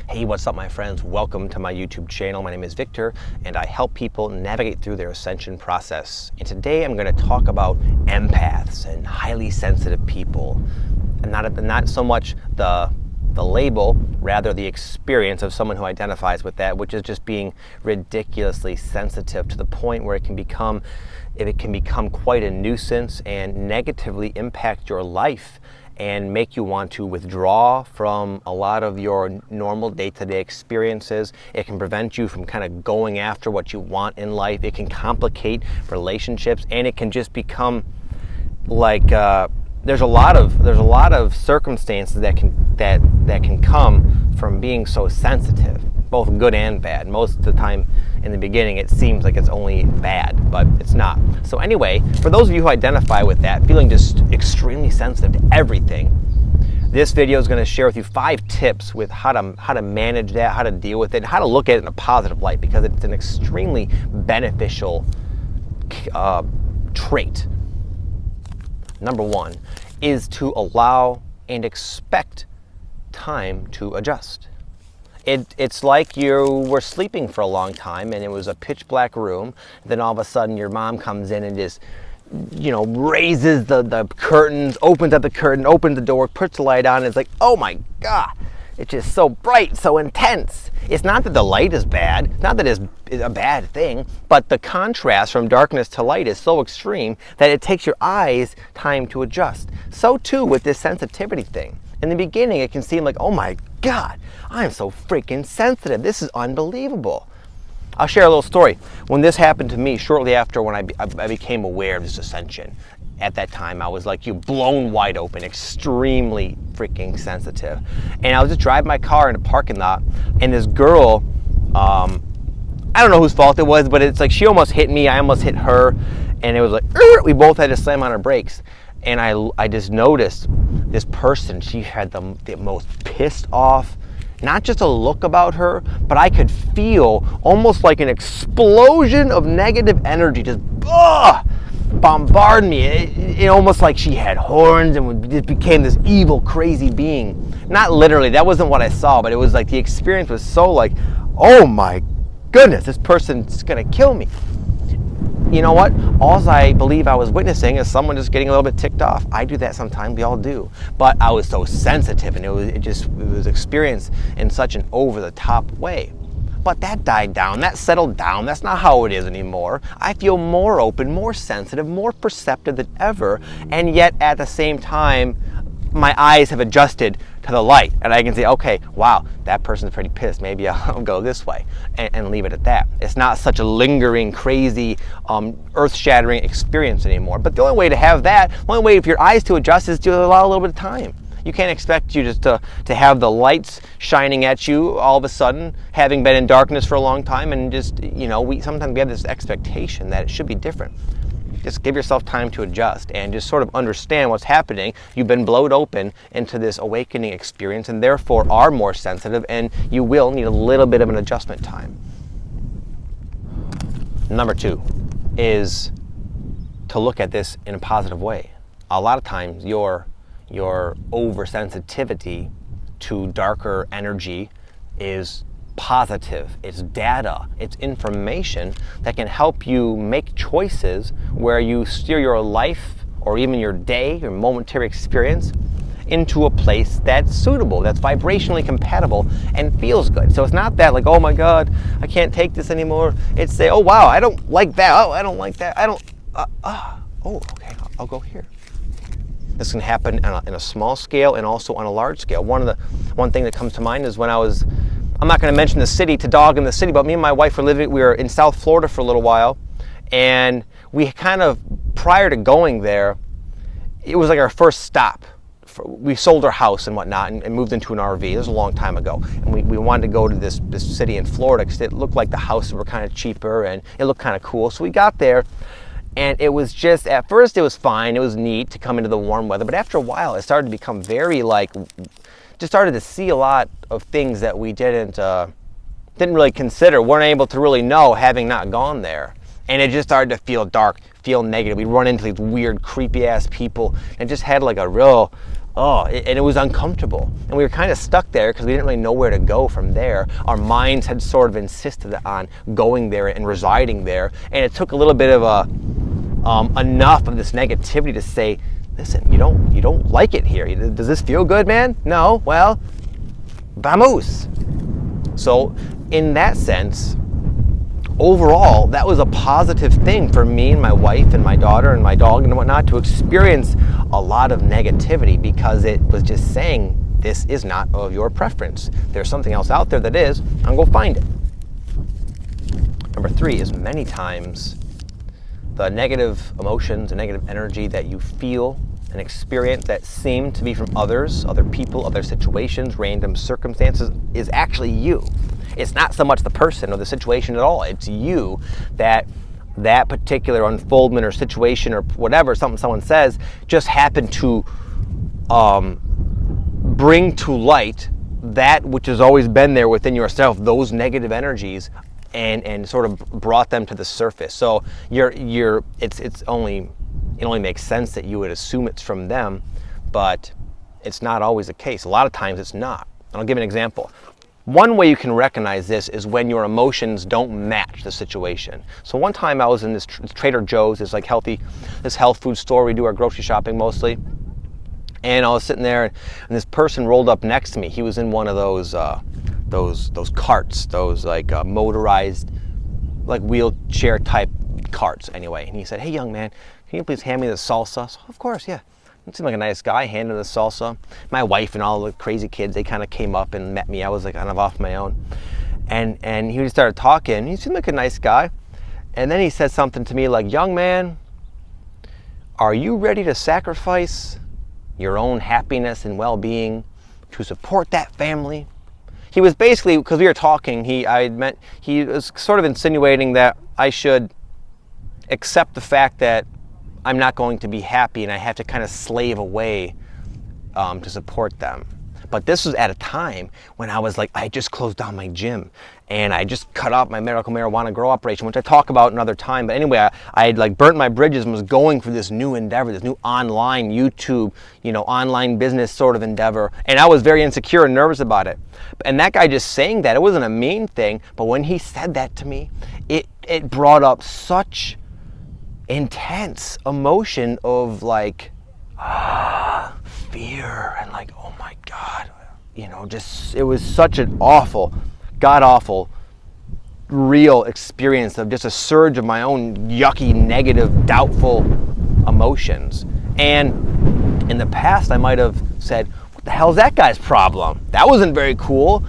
Hey, what's up, my friends? Welcome to my YouTube channel. My name is Victor, and I help people navigate through their ascension process. And today I'm going to talk about empaths and highly sensitive people, and not so much the label, rather the experience of someone who identifies with that, which is just being ridiculously sensitive to the point where it can become quite a nuisance and negatively impact your life and make you want to withdraw from a lot of your normal day-to-day experiences. It can prevent you from kind of going after what you want in life. It can complicate relationships, and it can just become like there's a lot of circumstances that can come from being so sensitive, both good and bad. Most of the time in the beginning it seems like it's only bad, but it's not. So anyway, for those of you who identify with that, feeling just extremely sensitive to everything, this video is going to share with you 5 tips with how to manage that, how to deal with it, and how to look at it in a positive light, because it's an extremely beneficial trait. Number 1 is to allow and expect time to adjust. It's like you were sleeping for a long time and it was a pitch black room. Then all of a sudden your mom comes in and just, raises the curtains, opens up the curtain, opens the door, puts the light on, and it's like, oh my God, it's just so bright, so intense. It's not that the light is bad, it's not that it's a bad thing, but the contrast from darkness to light is so extreme that it takes your eyes time to adjust. So too with this sensitivity thing. In the beginning, it can seem like, oh my God, I'm so freaking sensitive. This is unbelievable. I'll share a little story. When this happened to me, shortly after when I became aware of this ascension, at that time, I was like blown wide open, extremely freaking sensitive. And I was just driving my car in a parking lot, and this girl, I don't know whose fault it was, but it's like she almost hit me, I almost hit her, and it was like, we both had to slam on our brakes. And I just noticed this person, she had the most pissed off, not just a look about her, but I could feel almost like an explosion of negative energy just bombard me. It almost like she had horns and it became this evil, crazy being. Not literally, that wasn't what I saw, but it was like the experience was so like, oh my goodness, this person's gonna kill me. You know what? All I believe I was witnessing is someone just getting a little bit ticked off. I do that sometimes, we all do. But I was so sensitive, and it was experienced in such an over-the-top way. But that died down, that settled down. That's not how it is anymore. I feel more open, more sensitive, more perceptive than ever, and yet at the same time, my eyes have adjusted to the light, and I can say, okay, wow, that person's pretty pissed. Maybe I'll go this way and leave it at that. It's not such a lingering, crazy, earth-shattering experience anymore. But the only way to have that, the only way for your eyes to adjust is to allow a little bit of time. You can't expect you just to have the lights shining at you all of a sudden, having been in darkness for a long time, and just, sometimes we have this expectation that it should be different. Just give yourself time to adjust and just sort of understand what's happening. You've been blowed open into this awakening experience and therefore are more sensitive, and you will need a little bit of an adjustment time. Number 2 is to look at this in a positive way. A lot of times your oversensitivity to darker energy is positive. It's data, it's information that can help you make choices where you steer your life or even your day, your momentary experience, into a place that's suitable, that's vibrationally compatible and feels good. So it's not that like, oh my God, I can't take this anymore. It's say, oh wow, I don't like that. Oh, I don't like that. I don't, okay, I'll go here. This can happen in a small scale and also on a large scale. One thing that comes to mind is when I'm not going to mention the city to dog in the city, but me and my wife we were in South Florida for a little while, and we kind of, prior to going there, it was like our first stop. We sold our house and whatnot and moved into an RV. It was a long time ago. And we wanted to go to this city in Florida because it looked like the houses were kind of cheaper and it looked kind of cool. So we got there, and it was just, at first it was fine. It was neat to come into the warm weather, but after a while it started to become very just started to see a lot of things that we didn't really consider, weren't able to really know, having not gone there. And it just started to feel dark, feel negative. We'd run into these weird, creepy ass people and just had like a real and it was uncomfortable. And we were kind of stuck there because we didn't really know where to go from there. Our minds had sort of insisted on going there and residing there. And it took a little bit of enough of this negativity to say, listen, you don't like it here. Does this feel good, man? No? Well, vamoose. So in that sense, overall, that was a positive thing for me and my wife and my daughter and my dog and whatnot to experience a lot of negativity, because it was just saying, this is not of your preference. There's something else out there that is, and go find it. Number 3 is many times the negative emotions and negative energy that you feel and experience that seem to be from others, other people, other situations, random circumstances, is actually you. It's not so much the person or the situation at all. It's you, that particular unfoldment or situation or whatever, something someone says, just happened to bring to light that which has always been there within yourself, those negative energies, and sort of brought them to the surface. So it only makes sense that you would assume it's from them, but it's not always the case. A lot of times it's not. I'll give an example. One way you can recognize this is when your emotions don't match the situation. So one time I was in this Trader Joe's, this health food store. We do our grocery shopping mostly. And I was sitting there, and this person rolled up next to me. He was in one of those carts, those like motorized, like wheelchair type carts anyway. And he said, "Hey, young man, can you please hand me the salsa?" So, of course, yeah. He seemed like a nice guy, handed the salsa. My wife and all the crazy kids, they kind of came up and met me. I was like kind of off my own. And he started talking. He seemed like a nice guy. And then he said something to me like, "Young man, are you ready to sacrifice your own happiness and well-being to support that family?" He was basically, because we were talking, he was sort of insinuating that I should accept the fact that I'm not going to be happy and I have to kind of slave away to support them. But this was at a time when I was like, I just closed down my gym and I just cut off my medical marijuana grow operation, which I talk about another time. But anyway, I had like burnt my bridges and was going for this new endeavor, this new online YouTube, online business sort of endeavor. And I was very insecure and nervous about it. And that guy just saying that, it wasn't a mean thing, but when he said that to me, it brought up such intense emotion of like fear and like, oh my God, just, it was such an awful, god-awful, real experience of just a surge of my own yucky, negative, doubtful emotions. And in the past, I might have said, what the hell is that guy's problem? That wasn't very cool,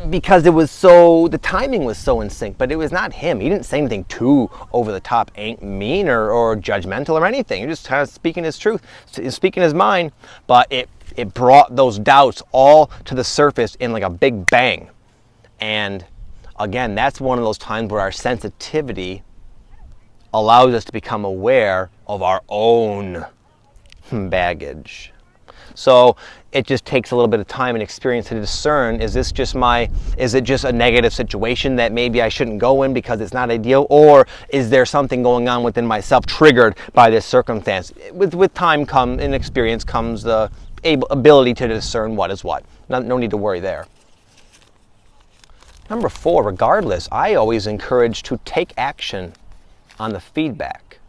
because the timing was so in sync. But it was not him. He didn't say anything too over the top, mean or judgmental or anything. He was just kind of speaking his truth, speaking his mind. But it brought those doubts all to the surface in like a big bang. And again, that's one of those times where our sensitivity allows us to become aware of our own baggage. So it just takes a little bit of time and experience to discern, is it just a negative situation that maybe I shouldn't go in because it's not ideal, or is there something going on within myself triggered by this circumstance? With time and experience comes the ability to discern what is what. No need to worry there. Number 4, regardless, I always encourage to take action on the feedback.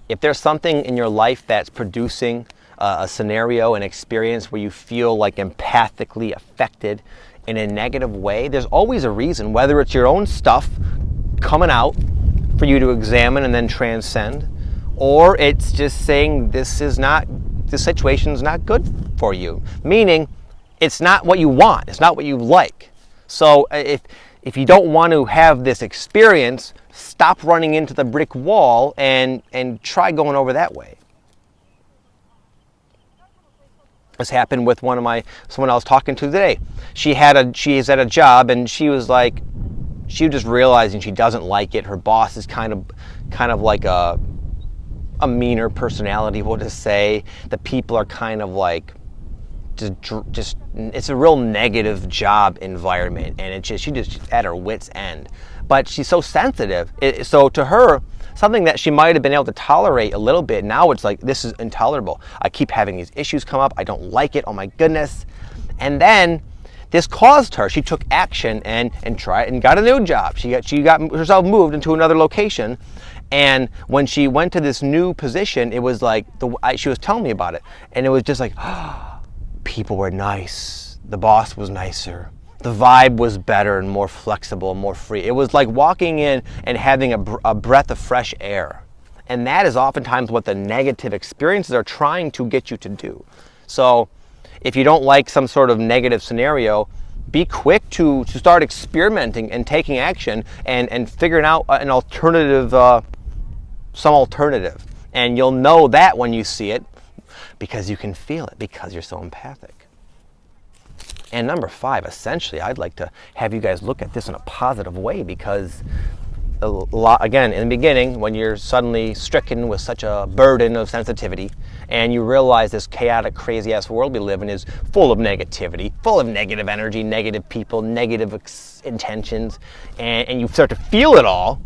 If there's something in your life that's producing a scenario, an experience where you feel like empathically affected in a negative way, there's always a reason, whether it's your own stuff coming out for you to examine and then transcend, or it's just saying this situation's not good for you, meaning it's not what you want, it's not what you like. So if you don't want to have this experience, stop running into the brick wall and try going over that way. This happened with someone I was talking to today. She is at a job, and she was just realizing she doesn't like it. Her boss is kind of like a meaner personality, we'll just say. The people are kind of like just it's a real negative job environment, and she's just at her wit's end. But she's so sensitive. So to her, something that she might have been able to tolerate a little bit. Now it's like, this is intolerable. I keep having these issues come up. I don't like it. Oh my goodness. And then this caused her. She took action and tried and got a new job. She got herself moved into another location. And when she went to this new position, it was like, she was telling me about it. And it was just like, people were nice. The boss was nicer. The vibe was better and more flexible, more free. It was like walking in and having a breath of fresh air. And that is oftentimes what the negative experiences are trying to get you to do. So if you don't like some sort of negative scenario, be quick to start experimenting and taking action and figuring out an alternative, some alternative. And you'll know that when you see it, because you can feel it, because you're so empathic. And number 5, essentially, I'd like to have you guys look at this in a positive way, because again, in the beginning, when you're suddenly stricken with such a burden of sensitivity and you realize this chaotic, crazy-ass world we live in is full of negativity, full of negative energy, negative people, negative intentions, and you start to feel it all,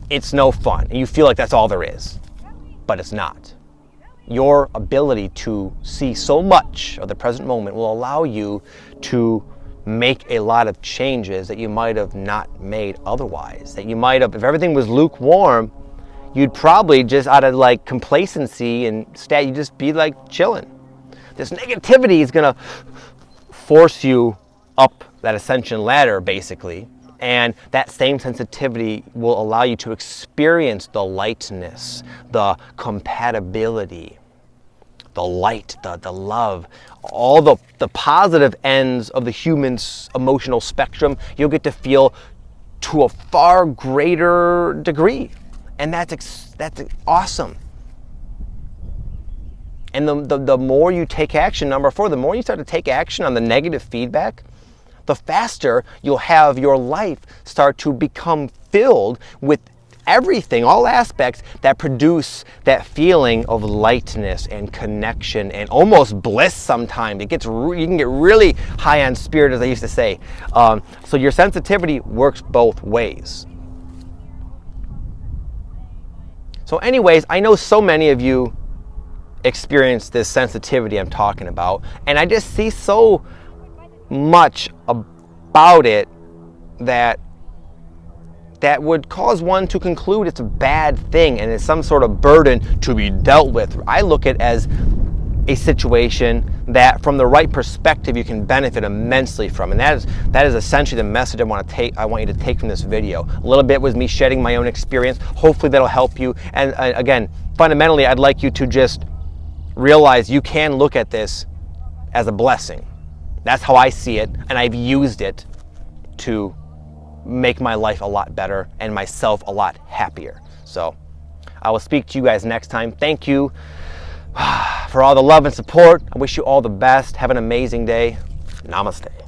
it's no fun. And you feel like that's all there is, but it's not. Your ability to see so much of the present moment will allow you to make a lot of changes that you might have not made otherwise. That you might have, if everything was lukewarm, you'd probably just out of like complacency and you'd just be like chilling. This negativity is gonna force you up that ascension ladder, basically. And that same sensitivity will allow you to experience the lightness, the compatibility, the light, the love, all the positive ends of the human's emotional spectrum. You'll get to feel to a far greater degree. And that's awesome. And the more you take action, number 4, the more you start to take action on the negative feedback, the faster you'll have your life start to become filled with everything, all aspects that produce that feeling of lightness and connection and almost bliss sometimes. You can get really high on spirit, as I used to say. So your sensitivity works both ways. So anyways, I know so many of you experience this sensitivity I'm talking about, and I just see so much about it that would cause one to conclude it's a bad thing and it's some sort of burden to be dealt with. I look at it as a situation that, from the right perspective, you can benefit immensely from, and that is essentially the message I want you to take from this video. A little bit was me shedding my own experience. Hopefully that'll help you. And again, fundamentally, I'd like you to just realize you can look at this as a blessing. That's how I see it, and I've used it to make my life a lot better and myself a lot happier. So I will speak to you guys next time. Thank you for all the love and support. I wish you all the best. Have an amazing day. Namaste.